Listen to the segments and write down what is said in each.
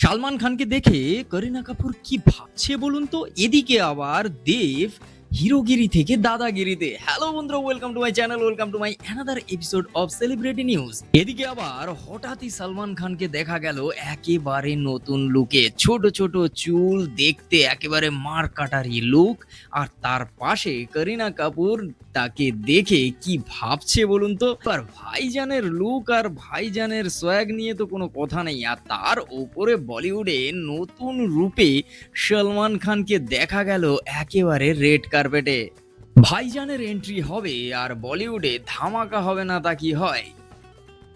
সালমান খানকে দেখে করিনা কাপুর কি ভাবছে বলুন তো? এদিকে আবার দেব হিরোগিরি থেকে দাদাগিরিতে। হ্যালো বন্ধুরা, welcome to my channel, welcome to my another episode of celebrity news. এদিকে আবার হঠাৎই সালমান খানকে দেখা গেল একেবারে নতুন লুকে, ছোট ছোট চুল, দেখতে একেবারে মার কাটারি লুক। আর তার পাশে করিনা কাপুর তাকে দেখে কি ভাবছে বলুন তো? আর ভাইজানের লুক আর ভাইজানের সোয়াগ নিয়ে তো কোনো কথা নেই। আর তার উপরে বলিউডে নতুন রূপে সলমান খানকে দেখা গেল একেবারে রেড কার্পেটে। ভাইজানের এন্ট্রি হবে আর বলিউডে ধামাকা হবে না তা কি হয়?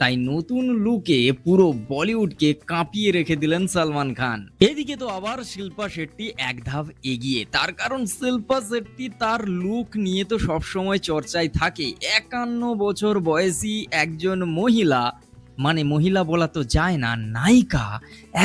তাই নতুন লুকে পুরো বলিউডকে কাঁপিয়ে রেখে দিলেন সালমান খান। এদিকে তো আবার শিল্পা শেট্টি এক ধাপ এগিয়ে, তার কারণ শিল্পা শেট্টি তার লুক নিয়ে তো সবসময় চর্চায় থাকে। 51 বছর বয়সী একজন মহিলা, মানে মহিলা বলা তো যায় না, নায়িকা,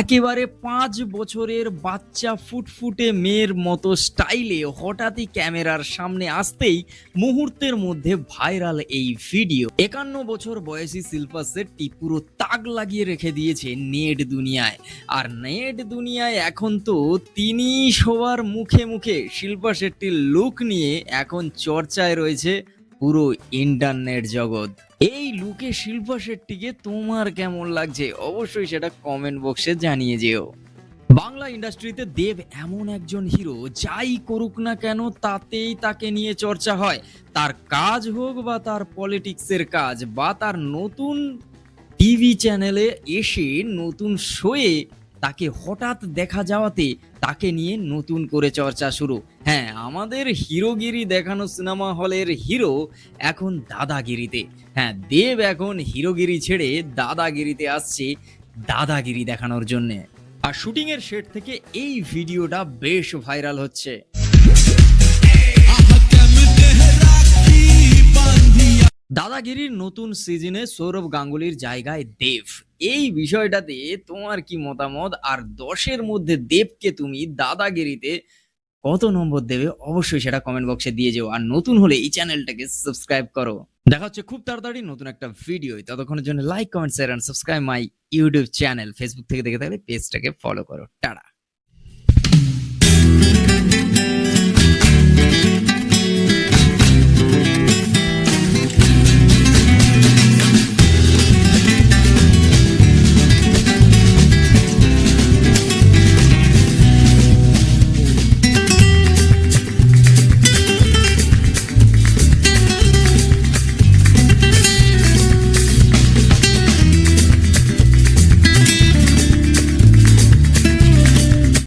একেবারে 5 বছরের বাচ্চা ফুটফুটে মেয়ের মতো স্টাইলে হঠাৎই ক্যামেরার সামনে আসতেই মুহূর্তের মধ্যে ভাইরাল এই ভিডিও। 51 বছর বয়সী শিল্পা শেট্টি পুরো তাক লাগিয়ে রেখে দিয়েছে নেট দুনিয়ায়। আর নেট দুনিয়ায় এখন তো তিনি সবার মুখে মুখে। শিল্পা শেট্টির লুক নিয়ে এখন চর্চায় রয়েছে পুরো ইন্টারনেট জগৎ। এই লুকে শিল্পা শেট্টিকে তোমার কেমন লাগছে অবশ্যই সেটা কমেন্ট বক্সে জানিয়ে যেও। বাংলা ইন্ডাস্ট্রিতে দেব এমন একজন হিরো, যাই করুক না কেন তাতেই তাকে নিয়ে চর্চা হয়। তার কাজ হোক বা তার পলিটিক্সের কাজ বা তার নতুন টিভি চ্যানেলে এসে নতুন শোয়ে তাকে হঠাৎ দেখা যাওয়াতে তাকে নিয়ে নতুন করে চর্চা শুরু। হ্যাঁ, আমাদের হিরোগিরি দেখানো সিনেমা হলের হিরো এখন দাদাগিরিতে। হ্যাঁ, দেব এখন হিরোগিরি ছেড়ে দাদাগিরিতে আসছে দাদাগিরি দেখানোর জন্যে। আর শুটিং এর সেট থেকে এই ভিডিওটা বেশ ভাইরাল হচ্ছে। দাদাগিরির নতুন সিজনে সৌরভ গাঙ্গুলির জায়গায় দেব, এই বিষয়টাতে তোমার কি মতামত? আর 10-এর মধ্যে দেবকে তুমি দাদাগিরিতে কত নম্বর দেবে অবশ্যই সেটা কমেন্ট বক্সে দিয়ে যেও। আর নতুন হলে এই চ্যানেলটাকে সাবস্ক্রাইব করো। দেখা হচ্ছে খুব তাড়াতাড়ি নতুন একটা ভিডিও। ততক্ষণের জন্য like, comment, share and subscribe my YouTube channel. Facebook থেকে দেখে থাকলে পেজটাকে ফলো করো। টাটা।